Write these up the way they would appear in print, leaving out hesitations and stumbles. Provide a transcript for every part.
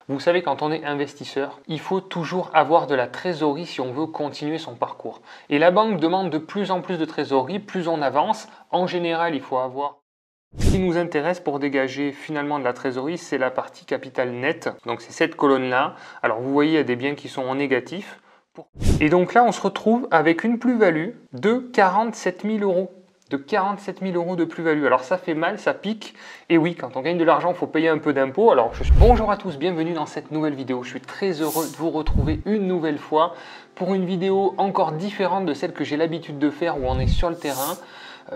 Vous savez, quand on est investisseur, il faut toujours avoir de la trésorerie si on veut continuer son parcours. Et la banque demande de plus en plus de trésorerie, plus on avance. En général, il faut avoir... Ce qui nous intéresse pour dégager finalement de la trésorerie, c'est la partie capital net. Donc c'est cette colonne-là. Alors vous voyez, il y a des biens qui sont en négatif. Et donc là, on se retrouve avec une plus-value de 47 000 euros. De 47 000 euros de plus-value. Alors ça fait mal, ça pique. Et oui, quand on gagne de l'argent, il faut payer un peu d'impôts. Alors bonjour à tous, bienvenue dans cette nouvelle vidéo. Je suis très heureux de vous retrouver une nouvelle fois pour une vidéo encore différente de celle que j'ai l'habitude de faire où on est sur le terrain.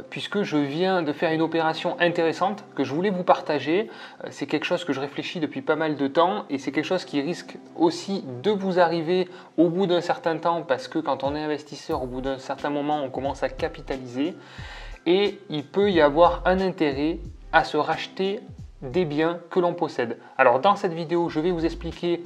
Puisque je viens de faire une opération intéressante que je voulais vous partager. C'est quelque chose que je réfléchis depuis pas mal de temps et c'est quelque chose qui risque aussi de vous arriver au bout d'un certain temps parce que quand on est investisseur, au bout d'un certain moment, on commence à capitaliser et il peut y avoir un intérêt à se racheter des biens que l'on possède. Alors dans cette vidéo, je vais vous expliquer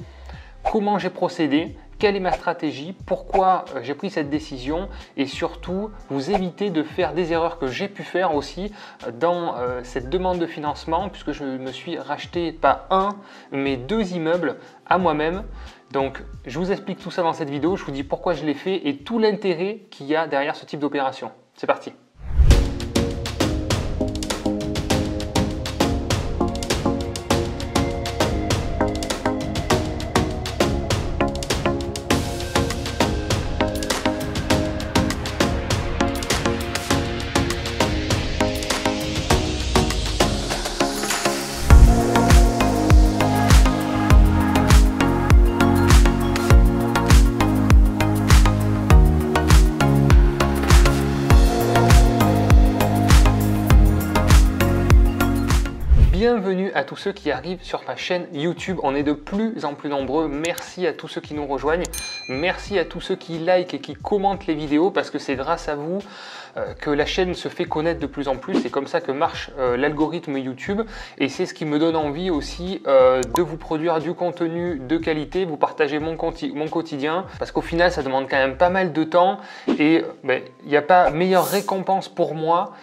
comment j'ai procédé, quelle est ma stratégie, pourquoi j'ai pris cette décision et surtout vous éviter de faire des erreurs que j'ai pu faire aussi dans cette demande de financement puisque je me suis racheté pas un mais deux immeubles à moi-même. Donc je vous explique tout ça dans cette vidéo, je vous dis pourquoi je l'ai fait et tout l'intérêt qu'il y a derrière ce type d'opération. C'est parti! Bienvenue à tous ceux qui arrivent sur ma chaîne YouTube. On est de plus en plus nombreux. Merci à tous ceux qui nous rejoignent. Merci à tous ceux qui likent et qui commentent les vidéos parce que c'est grâce à vous que la chaîne se fait connaître de plus en plus. C'est comme ça que marche l'algorithme YouTube et c'est ce qui me donne envie aussi de vous produire du contenu de qualité, vous partager mon quotidien parce qu'au final ça demande quand même pas mal de temps et il n'y a pas meilleure récompense pour moi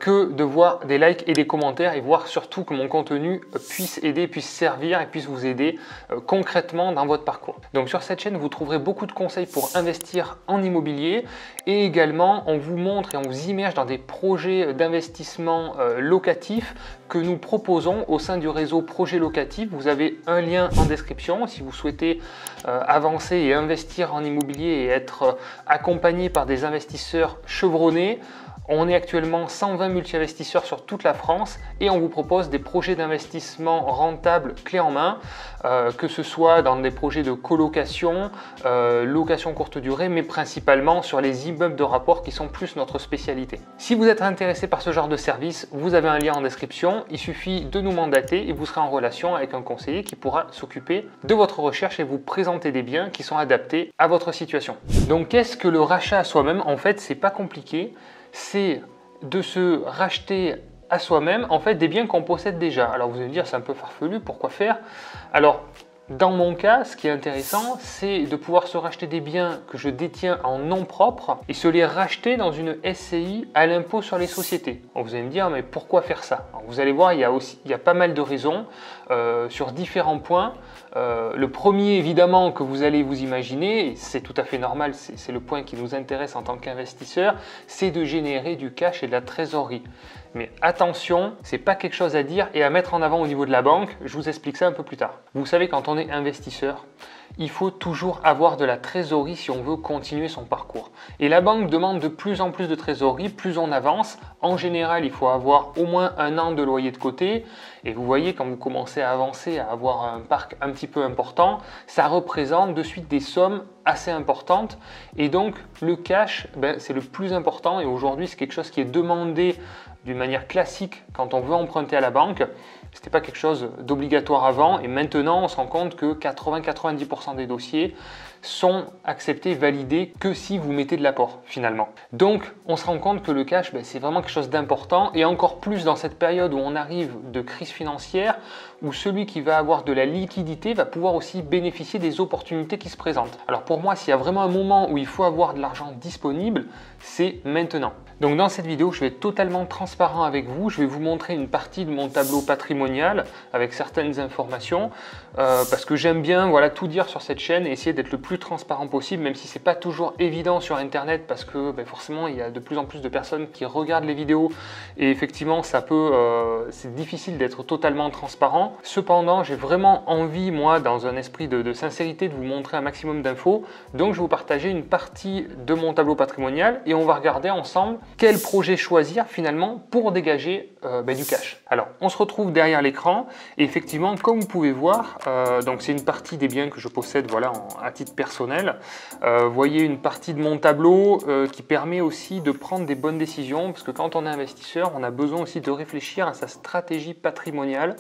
que de voir des likes et des commentaires et voir surtout que mon contenu puisse aider, puisse servir et puisse vous aider concrètement dans votre parcours. Donc sur cette chaîne, vous trouverez beaucoup de conseils pour investir en immobilier et également on vous montre et on vous immerge dans des projets d'investissement locatif que nous proposons au sein du réseau Projet Locatif. Vous avez un lien en description si vous souhaitez avancer et investir en immobilier et être accompagné par des investisseurs chevronnés. On est actuellement 120 multi-investisseurs sur toute la France et on vous propose des projets d'investissement rentables clés en main, que ce soit dans des projets de colocation, location courte durée, mais principalement sur les immeubles de rapport qui sont plus notre spécialité. Si vous êtes intéressé par ce genre de service, vous avez un lien en description, il suffit de nous mandater et vous serez en relation avec un conseiller qui pourra s'occuper de votre recherche et vous présenter des biens qui sont adaptés à votre situation. Donc qu'est-ce que le rachat à soi-même? En fait, c'est pas compliqué. C'est de se racheter à soi-même en fait des biens qu'on possède déjà. Alors vous allez me dire c'est un peu farfelu, pourquoi faire? Alors dans mon cas, ce qui est intéressant, c'est de pouvoir se racheter des biens que je détiens en nom propre et se les racheter dans une SCI à l'impôt sur les sociétés. Alors vous allez me dire mais pourquoi faire ça? Alors vous allez voir, il y a pas mal de raisons sur différents points. Le premier évidemment que vous allez vous imaginer, et c'est tout à fait normal, c'est le point qui nous intéresse en tant qu'investisseur, c'est de générer du cash et de la trésorerie. Mais attention, c'est pas quelque chose à dire et à mettre en avant au niveau de la banque, je vous explique ça un peu plus tard. Vous savez, quand on est investisseur, il faut toujours avoir de la trésorerie si on veut continuer son parcours. Et la banque demande de plus en plus de trésorerie, plus on avance. En général, il faut avoir au moins un an de loyer de côté. Et vous voyez, quand vous commencez à avancer, à avoir un parc un petit peu important, ça représente de suite des sommes assez importantes. Et donc, le cash, c'est le plus important. Et aujourd'hui, c'est quelque chose qui est demandé d'une manière classique quand on veut emprunter à la banque. Ce n'était pas quelque chose d'obligatoire avant et maintenant on se rend compte que 80-90% des dossiers sont acceptés, validés que si vous mettez de l'apport finalement. Donc on se rend compte que le cash c'est vraiment quelque chose d'important et encore plus dans cette période où on arrive de crise financière où celui qui va avoir de la liquidité va pouvoir aussi bénéficier des opportunités qui se présentent. Alors pour moi, s'il y a vraiment un moment où il faut avoir de l'argent disponible, c'est maintenant. Donc dans cette vidéo, je vais être totalement transparent avec vous. Je vais vous montrer une partie de mon tableau patrimonial avec certaines informations parce que j'aime bien tout dire sur cette chaîne et essayer d'être le plus transparent possible, même si c'est pas toujours évident sur internet parce que forcément il y a de plus en plus de personnes qui regardent les vidéos et effectivement c'est difficile d'être totalement transparent. Cependant, j'ai vraiment envie, moi, dans un esprit de sincérité, de vous montrer un maximum d'infos. Donc je vais vous partager une partie de mon tableau patrimonial et on va regarder ensemble quel projet choisir finalement pour dégager du cash. Alors on se retrouve derrière l'écran et effectivement, comme vous pouvez voir, donc c'est une partie des biens que je possède à titre personnel. Vous voyez une partie de mon tableau qui permet aussi de prendre des bonnes décisions parce que quand on est investisseur, on a besoin aussi de réfléchir à sa stratégie patrimoniale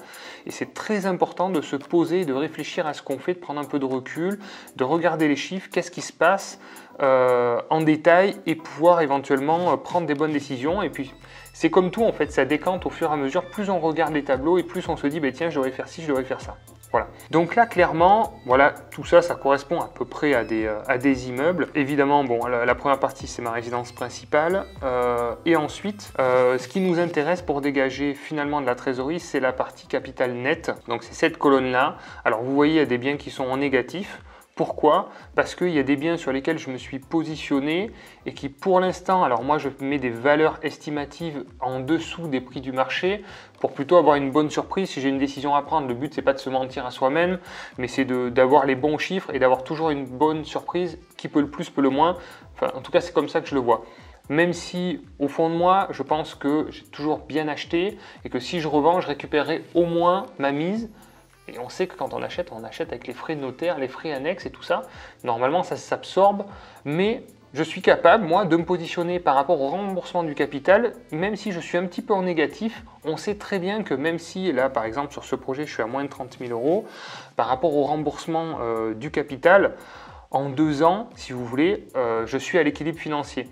et c'est très important de se poser, de réfléchir à ce qu'on fait, de prendre un peu de recul, de regarder les chiffres, qu'est-ce qui se passe en détail et pouvoir éventuellement prendre des bonnes décisions. Et puis c'est comme tout en fait, ça décante au fur et à mesure, plus on regarde les tableaux et plus on se dit tiens, je devrais faire ci, je devrais faire ça. Voilà. Donc là, clairement, tout ça, ça correspond à peu près à des immeubles. Évidemment, la première partie, c'est ma résidence principale. Et ensuite, ce qui nous intéresse pour dégager finalement de la trésorerie, c'est la partie capital net. Donc c'est cette colonne-là. Alors vous voyez, il y a des biens qui sont en négatif. Pourquoi? Parce qu'il y a des biens sur lesquels je me suis positionné et qui pour l'instant, alors moi je mets des valeurs estimatives en dessous des prix du marché pour plutôt avoir une bonne surprise si j'ai une décision à prendre. Le but c'est pas de se mentir à soi-même, mais c'est d'avoir les bons chiffres et d'avoir toujours une bonne surprise, qui peut le plus, peut le moins. Enfin, en tout cas c'est comme ça que je le vois. Même si au fond de moi, je pense que j'ai toujours bien acheté et que si je revends, je récupérerai au moins ma mise. Et on sait que quand on achète avec les frais de notaire, les frais annexes et tout ça. Normalement, ça s'absorbe, mais je suis capable, moi, de me positionner par rapport au remboursement du capital, même si je suis un petit peu en négatif. On sait très bien que même si, là, par exemple, sur ce projet, je suis à moins de 30 000 €, par rapport au remboursement du capital, en 2 ans, si vous voulez, je suis à l'équilibre financier.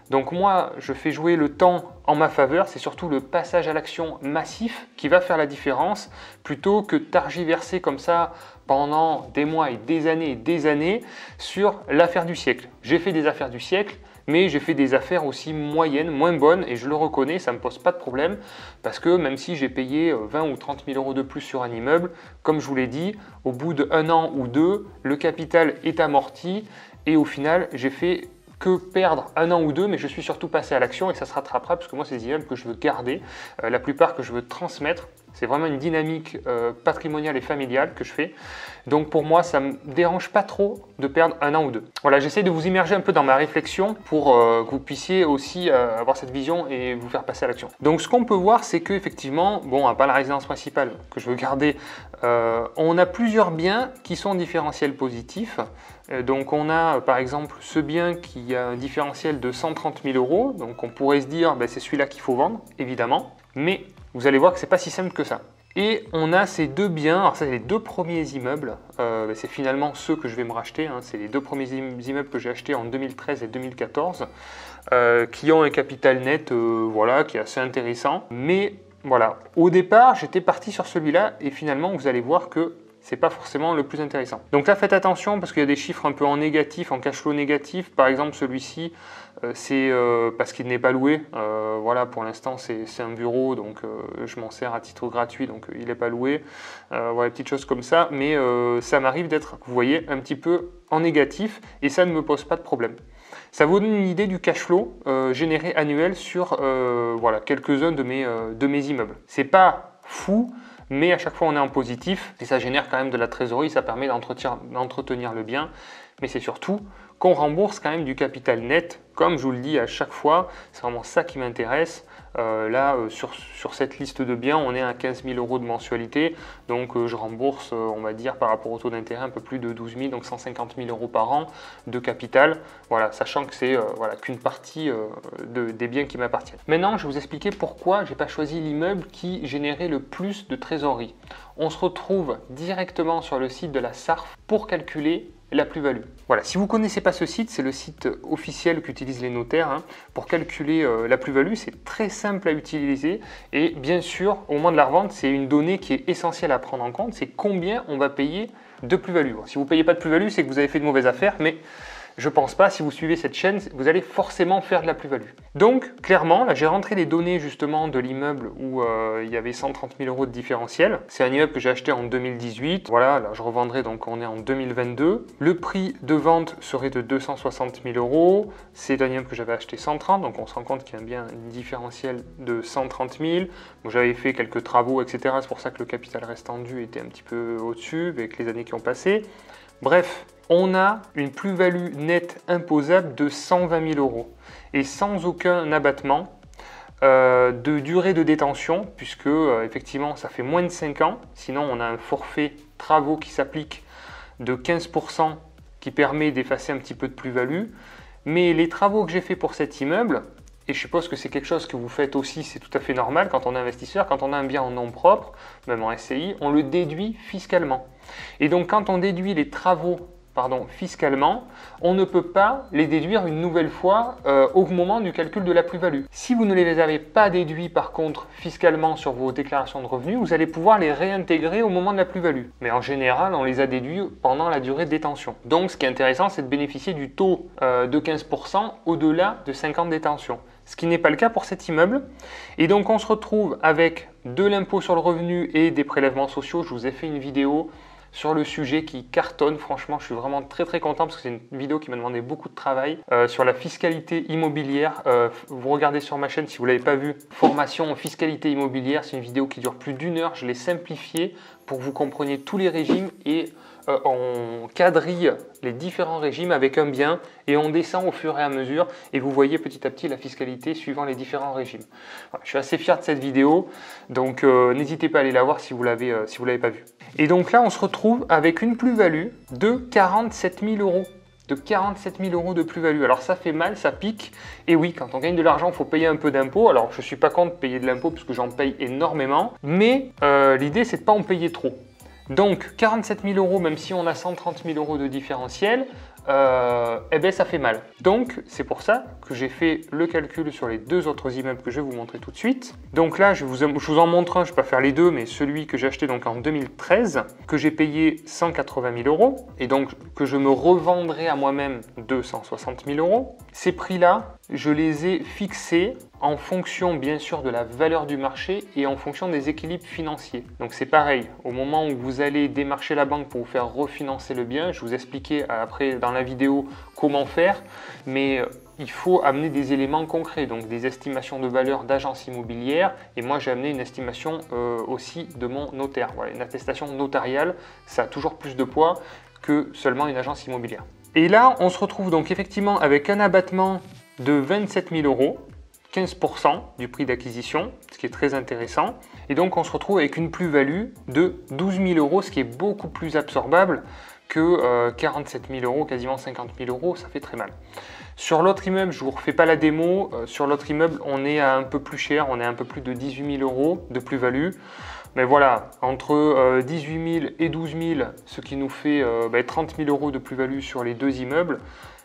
Donc moi, je fais jouer le temps en ma faveur, c'est surtout le passage à l'action massif qui va faire la différence, plutôt que targiverser comme ça pendant des mois et des années sur l'affaire du siècle. J'ai fait des affaires du siècle, mais j'ai fait des affaires aussi moyennes, moins bonnes, et je le reconnais, ça ne me pose pas de problème, parce que même si j'ai payé 20 ou 30 000 € de plus sur un immeuble, comme je vous l'ai dit, au bout d'1 an ou 2, le capital est amorti, et au final, j'ai fait que perdre 1 an ou 2, mais je suis surtout passé à l'action et ça se rattrapera parce que moi, c'est des immeubles que je veux garder, la plupart que je veux transmettre. C'est vraiment une dynamique patrimoniale et familiale que je fais. Donc pour moi, ça ne me dérange pas trop de perdre 1 an ou 2. Voilà, j'essaie de vous immerger un peu dans ma réflexion pour que vous puissiez aussi avoir cette vision et vous faire passer à l'action. Donc ce qu'on peut voir, c'est qu'effectivement, à part la résidence principale que je veux garder, on a plusieurs biens qui sont différentiels positifs. Donc on a par exemple ce bien qui a un différentiel de 130 000 €. Donc on pourrait se dire, c'est celui-là qu'il faut vendre, évidemment. Mais vous allez voir que ce n'est pas si simple que ça. Et on a ces deux biens, alors ça c'est les 2 premiers immeubles, c'est finalement ceux que je vais me racheter, c'est les 2 premiers immeubles que j'ai achetés en 2013 et 2014, qui ont un capital net qui est assez intéressant. Mais voilà, au départ j'étais parti sur celui-là et finalement vous allez voir que c'est pas forcément le plus intéressant. Donc là faites attention parce qu'il y a des chiffres un peu en négatif, en cash flow négatif. Par exemple celui-ci, c'est parce qu'il n'est pas loué. Pour l'instant c'est un bureau, donc je m'en sers à titre gratuit, donc il n'est pas loué. Voilà, petites choses comme ça, mais ça m'arrive d'être, vous voyez, un petit peu en négatif et ça ne me pose pas de problème. Ça vous donne une idée du cash flow généré annuel sur quelques-uns de mes immeubles. C'est pas fou, mais à chaque fois on est en positif et ça génère quand même de la trésorerie, ça permet d'entretenir le bien, mais c'est surtout qu'on rembourse quand même du capital net, comme je vous le dis à chaque fois, c'est vraiment ça qui m'intéresse. Sur cette liste de biens, on est à 15 000 € de mensualité, donc je rembourse, on va dire, par rapport au taux d'intérêt, un peu plus de 12 000, donc 150 000 € par an de capital, sachant que c'est qu'une partie des biens qui m'appartiennent. Maintenant, je vais vous expliquer pourquoi je n'ai pas choisi l'immeuble qui générait le plus de trésorerie. On se retrouve directement sur le site de la SARF pour calculer la plus-value. Voilà, si vous ne connaissez pas ce site, c'est le site officiel qu'utilisent les notaires pour calculer la plus-value. C'est très simple à utiliser et bien sûr, au moment de la revente, c'est une donnée qui est essentielle à prendre en compte, c'est combien on va payer de plus-value. Si vous ne payez pas de plus-value, c'est que vous avez fait de mauvaises affaires, mais je ne pense pas, si vous suivez cette chaîne, vous allez forcément faire de la plus-value. Donc, clairement, là, j'ai rentré les données justement de l'immeuble où il y avait 130 000 € de différentiel. C'est un immeuble que j'ai acheté en 2018. Voilà, là, je revendrai, donc on est en 2022. Le prix de vente serait de 260 000 €. C'est un immeuble que j'avais acheté 130, donc on se rend compte qu'il y a bien un différentiel de 130 000. Bon, j'avais fait quelques travaux, etc. C'est pour ça que le capital restant dû était un petit peu au-dessus avec les années qui ont passé. Bref, on a une plus-value nette imposable de 120 000 € et sans aucun abattement de durée de détention, puisque effectivement ça fait moins de 5 ans, sinon on a un forfait travaux qui s'applique de 15% qui permet d'effacer un petit peu de plus-value. Mais les travaux que j'ai fait pour cet immeuble, et je suppose que c'est quelque chose que vous faites aussi, c'est tout à fait normal quand on est investisseur, quand on a un bien en nom propre, même en SCI, on le déduit fiscalement. Et donc quand on déduit les travaux fiscalement, on ne peut pas les déduire une nouvelle fois au moment du calcul de la plus-value. Si vous ne les avez pas déduits par contre fiscalement sur vos déclarations de revenus, vous allez pouvoir les réintégrer au moment de la plus-value. Mais en général, on les a déduits pendant la durée de détention. Donc ce qui est intéressant, c'est de bénéficier du taux de 15% au-delà de 5 ans de détention. Ce qui n'est pas le cas pour cet immeuble. Et donc on se retrouve avec de l'impôt sur le revenu et des prélèvements sociaux. Je vous ai fait une vidéo sur le sujet qui cartonne. Franchement, je suis vraiment très content parce que c'est une vidéo qui m'a demandé beaucoup de travail sur la fiscalité immobilière. Vous regardez sur ma chaîne si vous ne l'avez pas vu, formation en fiscalité immobilière. C'est une vidéo qui dure plus d'1 heure. Je l'ai simplifiée pour que vous compreniez tous les régimes et on quadrille les différents régimes avec un bien et on descend au fur et à mesure et vous voyez petit à petit la fiscalité suivant les différents régimes. Voilà, je suis assez fier de cette vidéo, donc n'hésitez pas à aller la voir si vous l'avez pas vue. Et donc là on se retrouve avec une plus-value de 47 000 €. De 47 000 € de plus-value. Alors ça fait mal, ça pique. Et oui, quand on gagne de l'argent, il faut payer un peu d'impôt. Alors je ne suis pas contre payer de l'impôt parce que j'en paye énormément. Mais l'idée, c'est de ne pas en payer trop. Donc 47 000 €, même si on a 130 000 € de différentiel, eh ben ça fait mal. Donc c'est pour ça que j'ai fait le calcul sur les deux autres immeubles que je vais vous montrer tout de suite. Donc là, je vous en montre un, je ne vais pas faire les deux, mais celui que j'ai acheté donc en 2013, que j'ai payé 180 000 € et donc que je me revendrai à moi-même 260 000 €. Ces prix-là, je les ai fixés en fonction bien sûr de la valeur du marché et en fonction des équilibres financiers. Donc c'est pareil, au moment où vous allez démarcher la banque pour vous faire refinancer le bien, je vous expliquais après dans la vidéo comment faire, mais il faut amener des éléments concrets, donc des estimations de valeur d'agence immobilière, et moi j'ai amené une estimation aussi de mon notaire. Voilà, une attestation notariale, ça a toujours plus de poids que seulement une agence immobilière. Et là, on se retrouve donc effectivement avec un abattement de 27 000 €, 15% du prix d'acquisition, ce qui est très intéressant. Et donc on se retrouve avec une plus-value de 12 000 €, ce qui est beaucoup plus absorbable que 47 000 €, quasiment 50 000 €, ça fait très mal. Sur l'autre immeuble, je ne vous refais pas la démo, sur l'autre immeuble, on est à un peu plus cher, on est à un peu plus de 18 000 € de plus-value. Mais voilà, entre 18 000 et 12 000, ce qui nous fait 30 000 € de plus-value sur les deux immeubles,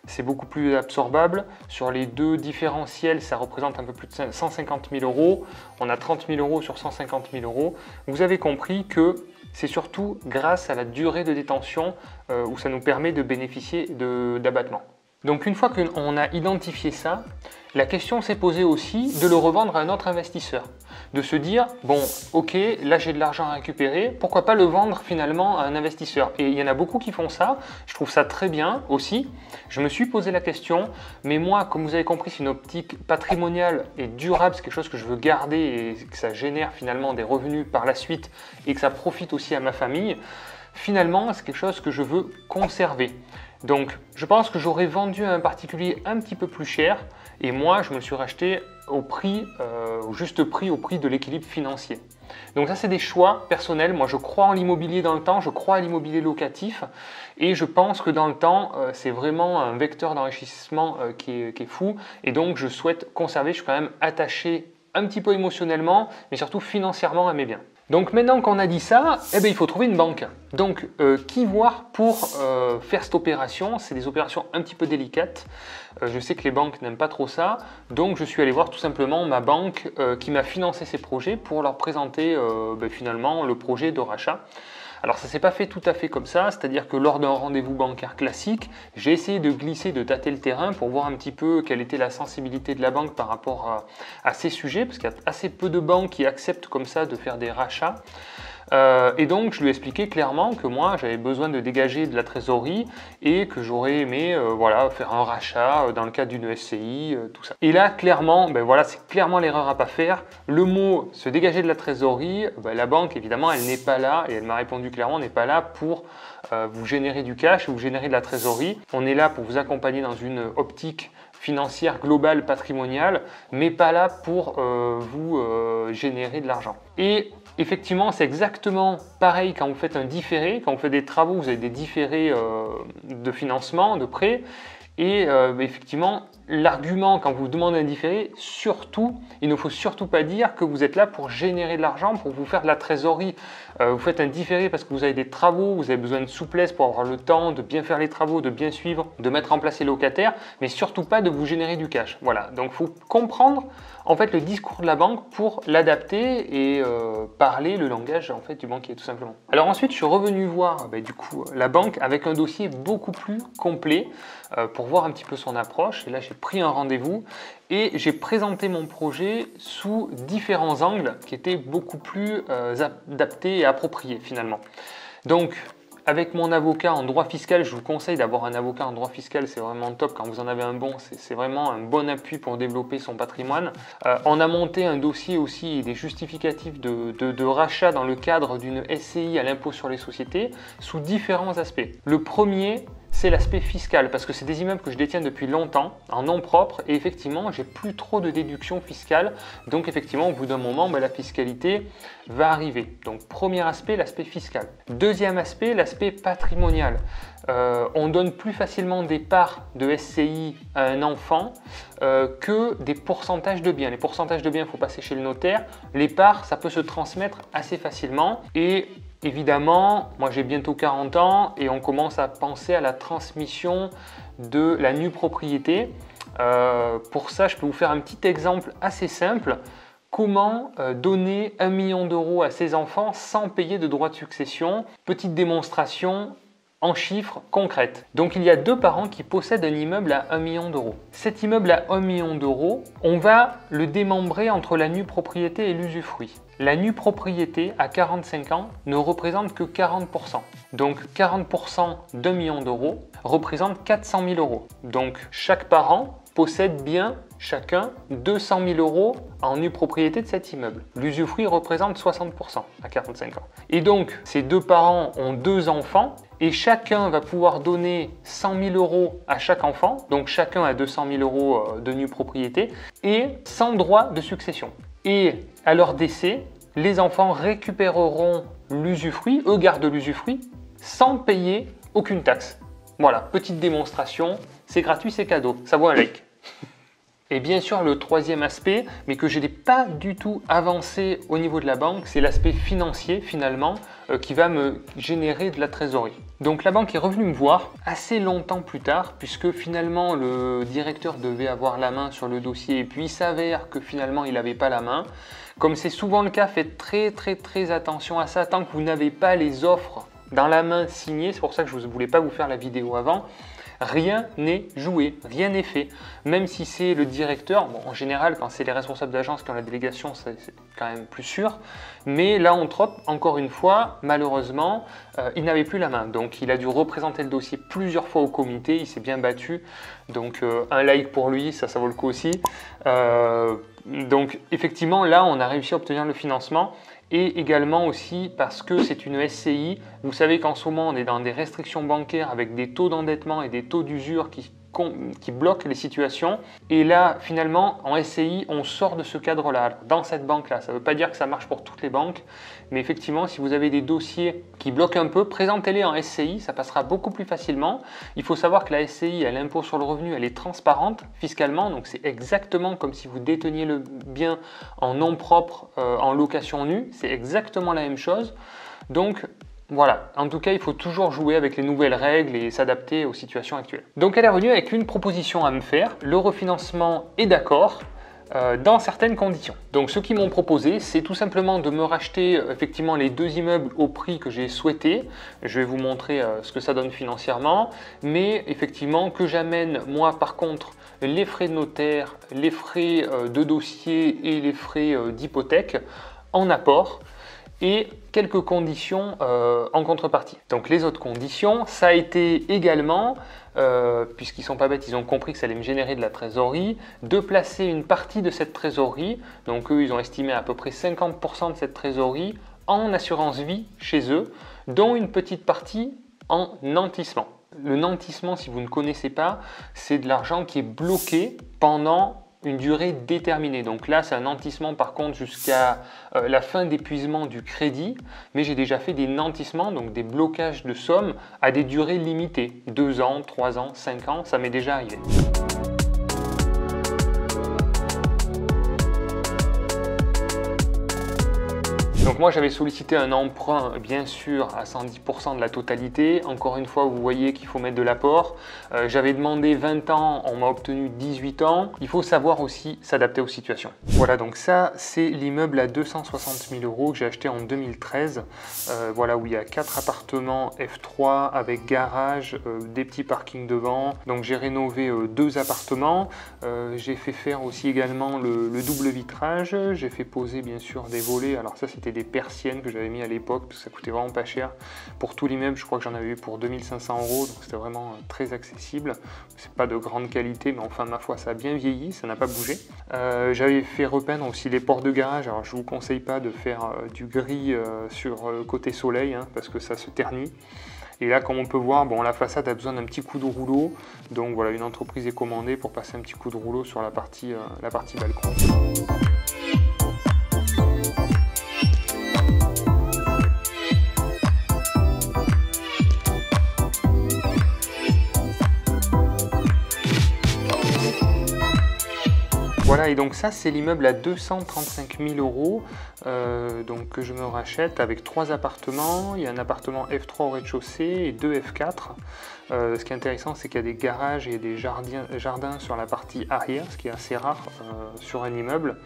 c'est beaucoup plus absorbable. Sur les deux différentiels, ça représente un peu plus de 150 000 €. On a 30 000 € sur 150 000 €. Vous avez compris que c'est surtout grâce à la durée de détention où ça nous permet de bénéficier d'abattement. Donc une fois qu'on a identifié ça, la question s'est posée aussi de le revendre à un autre investisseur. De se dire, bon, ok, là j'ai de l'argent à récupérer, pourquoi pas le vendre finalement à un investisseur? Et il y en a beaucoup qui font ça, je trouve ça très bien aussi. Je me suis posé la question, mais moi, comme vous avez compris, c'est une optique patrimoniale et durable, c'est quelque chose que je veux garder et que ça génère finalement des revenus par la suite et que ça profite aussi à ma famille. Finalement, c'est quelque chose que je veux conserver. Donc, je pense que j'aurais vendu à un particulier un petit peu plus cher et moi, je me le suis racheté au prix, au juste prix, au prix de l'équilibre financier. Donc ça, c'est des choix personnels. Moi, je crois en l'immobilier dans le temps, je crois à l'immobilier locatif et je pense que dans le temps, c'est vraiment un vecteur d'enrichissement qui est fou et donc je souhaite conserver. Je suis quand même attaché un petit peu émotionnellement, mais surtout financièrement à mes biens. Donc maintenant qu'on a dit ça, eh bien, il faut trouver une banque. Donc qui voir pour faire cette opération? C'est des opérations un petit peu délicates. Je sais que les banques n'aiment pas trop ça. Donc je suis allé voir tout simplement ma banque qui m'a financé ces projets pour leur présenter finalement le projet de rachat. Alors ça ne s'est pas fait tout à fait comme ça, c'est-à-dire que lors d'un rendez-vous bancaire classique, j'ai essayé de glisser, de tâter le terrain pour voir un petit peu quelle était la sensibilité de la banque par rapport à ces sujets, parce qu'il y a assez peu de banques qui acceptent comme ça de faire des rachats. Et donc je lui ai expliqué clairement que moi j'avais besoin de dégager de la trésorerie et que j'aurais aimé voilà, faire un rachat dans le cadre d'une SCI, tout ça. Et là clairement, voilà, c'est clairement l'erreur à pas faire. Le mot se dégager de la trésorerie, la banque évidemment elle n'est pas là, et elle m'a répondu clairement, n'est pas là pour vous générer du cash ou vous générer de la trésorerie. On est là pour vous accompagner dans une optique financière globale patrimoniale, mais pas là pour vous générer de l'argent. Et effectivement, c'est exactement pareil quand vous faites un différé, quand vous faites des travaux, vous avez des différés de financement, de prêt. Et effectivement, l'argument quand vous demandez un différé, surtout, il ne faut surtout pas dire que vous êtes là pour générer de l'argent, pour vous faire de la trésorerie. Vous faites un différé parce que vous avez des travaux, vous avez besoin de souplesse pour avoir le temps de bien faire les travaux, de bien suivre, de mettre en place les locataires, mais surtout pas de vous générer du cash. Voilà, donc il faut comprendre en fait le discours de la banque pour l'adapter et parler le langage en fait du banquier tout simplement. Alors ensuite, je suis revenu voir du coup la banque avec un dossier beaucoup plus complet pour voir un petit peu son approche. Et là, j'ai pris un rendez-vous et j'ai présenté mon projet sous différents angles qui étaient beaucoup plus adaptés et appropriés finalement. Donc, avec mon avocat en droit fiscal, je vous conseille d'avoir un avocat en droit fiscal, c'est vraiment top. Quand vous en avez un bon, c'est vraiment un bon appui pour développer son patrimoine. On a monté un dossier aussi et des justificatifs de rachat dans le cadre d'une SCI à l'impôt sur les sociétés sous différents aspects. Le premier, c'est l'aspect fiscal, parce que c'est des immeubles que je détiens depuis longtemps, en nom propre, et effectivement, j'ai plus trop de déductions fiscales. Donc effectivement, au bout d'un moment, la fiscalité va arriver. Donc premier aspect, l'aspect fiscal. Deuxième aspect, l'aspect patrimonial. On donne plus facilement des parts de SCI à un enfant que des pourcentages de biens. Les pourcentages de biens, il faut passer chez le notaire. Les parts, ça peut se transmettre assez facilement. Et évidemment, moi j'ai bientôt 40 ans et on commence à penser à la transmission de la nue propriété. Pour ça, je peux vous faire un petit exemple assez simple. Comment donner 1 million d'euros à ses enfants sans payer de droits de succession? Petite démonstration en chiffres concrètes. Donc il y a deux parents qui possèdent un immeuble à 1 million d'euros. Cet immeuble à 1 million d'euros, on va le démembrer entre la nue propriété et l'usufruit. La nue propriété à 45 ans ne représente que 40%. Donc 40% d'1 million d'euros représente 400 000 euros. Donc chaque parent possède bien chacun 200 000 euros en nue propriété de cet immeuble. L'usufruit représente 60% à 45 ans. Et donc ces deux parents ont deux enfants et chacun va pouvoir donner 100 000 euros à chaque enfant. Donc chacun a 200 000 euros de nue propriété et sans droit de succession. Et à leur décès, les enfants récupéreront l'usufruit, eux gardent l'usufruit, sans payer aucune taxe. Voilà, petite démonstration, c'est gratuit, c'est cadeau, ça vaut un like. Et bien sûr, le troisième aspect, mais que je n'ai pas du tout avancé au niveau de la banque, c'est l'aspect financier finalement, qui va me générer de la trésorerie. Donc la banque est revenue me voir assez longtemps plus tard, puisque finalement le directeur devait avoir la main sur le dossier, et puis il s'avère que finalement il n'avait pas la main. Comme c'est souvent le cas, faites très attention à ça, tant que vous n'avez pas les offres dans la main signées, c'est pour ça que je ne voulais pas vous faire la vidéo avant. Rien n'est joué, rien n'est fait. Même si c'est le directeur, bon, en général, quand c'est les responsables d'agence qui ont la délégation, c'est quand même plus sûr. Mais là, on trope, encore une fois, malheureusement, il n'avait plus la main. Donc, il a dû représenter le dossier plusieurs fois au comité. Il s'est bien battu. Donc, un like pour lui, ça vaut le coup aussi. Donc, effectivement, là, on a réussi à obtenir le financement. Et également aussi parce que c'est une SCI. Vous savez qu'en ce moment, on est dans des restrictions bancaires avec des taux d'endettement et des taux d'usure qui bloquent les situations. Et là, finalement, en SCI, on sort de ce cadre-là, dans cette banque-là. Ça ne veut pas dire que ça marche pour toutes les banques, mais effectivement, si vous avez des dossiers qui bloquent un peu, présentez-les en SCI, ça passera beaucoup plus facilement. Il faut savoir que la SCI, l'impôt sur le revenu, elle est transparente fiscalement, donc c'est exactement comme si vous déteniez le bien en nom propre, en location nue, c'est exactement la même chose. Donc voilà, en tout cas, il faut toujours jouer avec les nouvelles règles et s'adapter aux situations actuelles. Donc elle est revenue avec une proposition à me faire. Le refinancement est d'accord dans certaines conditions. Donc ce qu'ils m'ont proposé, c'est tout simplement de me racheter effectivement les 2 immeubles au prix que j'ai souhaité. Je vais vous montrer ce que ça donne financièrement, mais effectivement que j'amène moi par contre les frais de notaire, les frais de dossier et les frais d'hypothèque en apport, et quelques conditions en contrepartie. Donc les autres conditions, ça a été également, puisqu'ils ne sont pas bêtes, ils ont compris que ça allait me générer de la trésorerie, de placer une partie de cette trésorerie, donc eux ils ont estimé à peu près 50% de cette trésorerie en assurance vie chez eux, dont une petite partie en nantissement. Le nantissement, si vous ne connaissez pas, c'est de l'argent qui est bloqué pendant une durée déterminée. Donc là, c'est un nantissement par contre jusqu'à la fin d'épuisement du crédit, mais j'ai déjà fait des nantissements, donc des blocages de sommes à des durées limitées, 2 ans, 3 ans, 5 ans, ça m'est déjà arrivé. Donc moi j'avais sollicité un emprunt bien sûr à 110% de la totalité. Encore une fois vous voyez qu'il faut mettre de l'apport. J'avais demandé 20 ans, on m'a obtenu 18 ans. Il faut savoir aussi s'adapter aux situations. Voilà, donc ça c'est l'immeuble à 260 000 € que j'ai acheté en 2013. Voilà, où il y a 4 appartements F3 avec garage, des petits parkings devant. Donc j'ai rénové 2 appartements. J'ai fait faire aussi également le double vitrage. J'ai fait poser bien sûr des volets. Alors ça c'était des persiennes que j'avais mis à l'époque parce que ça coûtait vraiment pas cher. Pour tout l'immeuble, je crois que j'en avais eu pour 2500 €, donc c'était vraiment très accessible. C'est pas de grande qualité, mais enfin ma foi ça a bien vieilli, ça n'a pas bougé. J'avais fait repeindre aussi les portes de garage. Alors je vous conseille pas de faire du gris sur côté soleil hein, parce que ça se ternit. Et là, comme on peut voir, bon, la façade a besoin d'un petit coup de rouleau. Donc voilà, une entreprise est commandée pour passer un petit coup de rouleau sur la partie balcon. Voilà, et donc ça c'est l'immeuble à 235 000 € donc que je me rachète avec 3 appartements. Il y a un appartement F3 au rez-de-chaussée et 2 F4. Ce qui est intéressant, c'est qu'il y a des garages et des jardins sur la partie arrière, ce qui est assez rare sur un immeuble.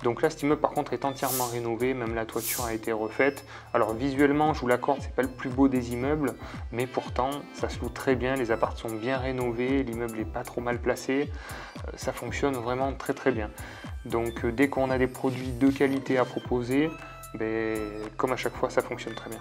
Donc là, cet immeuble par contre est entièrement rénové, même la toiture a été refaite. Alors visuellement, je vous l'accorde, c'est pas le plus beau des immeubles, mais pourtant ça se loue très bien, les apparts sont bien rénovés, l'immeuble n'est pas trop mal placé, ça fonctionne vraiment très très bien. Donc dès qu'on a des produits de qualité à proposer, ben, comme à chaque fois, ça fonctionne très bien.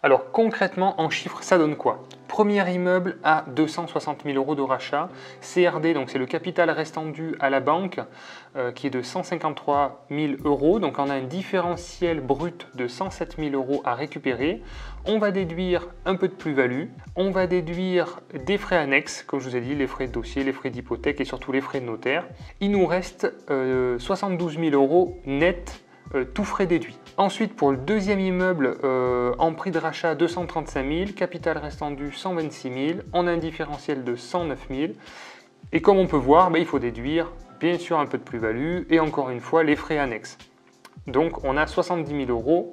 Alors concrètement, en chiffres, ça donne quoi? Premier immeuble à 260 000 € de rachat, CRD, donc c'est le capital restant dû à la banque, qui est de 153 000 €. Donc on a un différentiel brut de 107 000 € à récupérer. On va déduire un peu de plus-value, on va déduire des frais annexes, comme je vous ai dit, les frais de dossier, les frais d'hypothèque et surtout les frais de notaire. Il nous reste 72 000 € net, tout frais déduits. Ensuite, pour le deuxième immeuble, en prix de rachat 235 000, capital restant dû 126 000, on a un différentiel de 109 000. Et comme on peut voir, il faut déduire bien sûr un peu de plus-value et encore une fois les frais annexes. Donc on a 70 000 €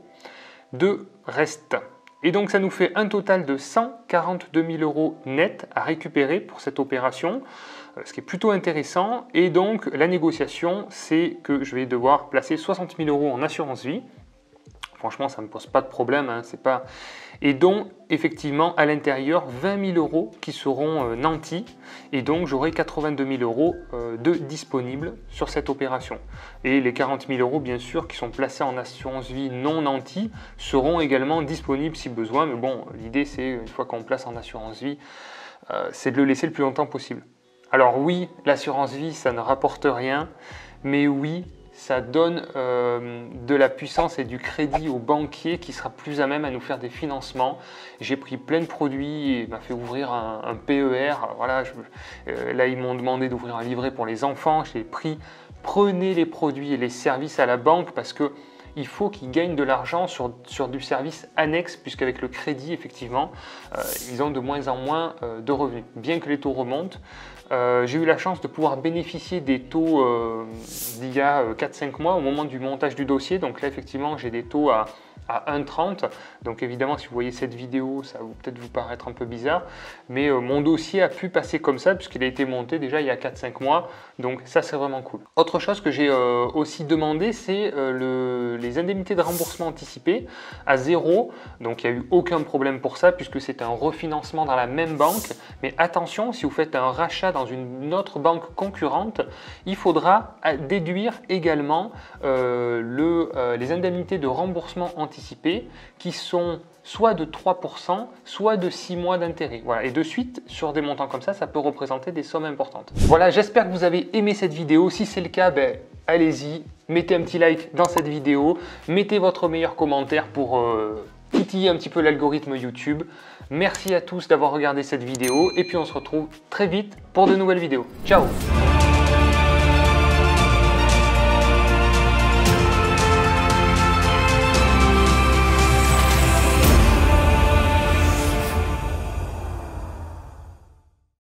de reste. Et donc ça nous fait un total de 142 000 € net à récupérer pour cette opération, ce qui est plutôt intéressant. Et donc la négociation, c'est que je vais devoir placer 60 000 € en assurance vie. Franchement, ça ne me pose pas de problème, hein, c'est pas... Et donc, effectivement, à l'intérieur, 20 000 € qui seront nantis. Et donc, j'aurai 82 000 € de disponibles sur cette opération. Et les 40 000 €, bien sûr, qui sont placés en assurance vie non nantis, seront également disponibles si besoin. Mais bon, l'idée, c'est, une fois qu'on place en assurance vie, c'est de le laisser le plus longtemps possible. Alors oui, l'assurance vie, ça ne rapporte rien, mais oui, ça donne de la puissance et du crédit au banquier qui sera plus à même à nous faire des financements. J'ai pris plein de produits et m'a fait ouvrir un PER. Voilà, là, ils m'ont demandé d'ouvrir un livret pour les enfants. J'ai pris. Prenez les produits et les services à la banque parce que il faut qu'ils gagnent de l'argent sur du service annexe, puisqu'avec le crédit, effectivement, ils ont de moins en moins de revenus. Bien que les taux remontent, j'ai eu la chance de pouvoir bénéficier des taux d'il y a 4-5 mois au moment du montage du dossier. Donc là, effectivement, j'ai des taux à 1,30. Donc évidemment, si vous voyez cette vidéo, ça va peut-être vous paraître un peu bizarre, mais mon dossier a pu passer comme ça puisqu'il a été monté déjà il y a 4-5 mois. Donc ça, c'est vraiment cool. Autre chose que j'ai aussi demandé, c'est les indemnités de remboursement anticipé à 0. Donc il n'y a eu aucun problème pour ça puisque c'est un refinancement dans la même banque. Mais attention, si vous faites un rachat dans une autre banque concurrente, il faudra déduire également les indemnités de remboursement anticipé qui sont soit de 3%, soit de 6 mois d'intérêt. Voilà. Et de suite, sur des montants comme ça peut représenter des sommes importantes. Voilà, j'espère que vous avez aimé cette vidéo. Si c'est le cas, allez-y, mettez un petit like dans cette vidéo, mettez votre meilleur commentaire pour titiller un petit peu l'algorithme YouTube. Merci à tous d'avoir regardé cette vidéo et puis on se retrouve très vite pour de nouvelles vidéos. Ciao!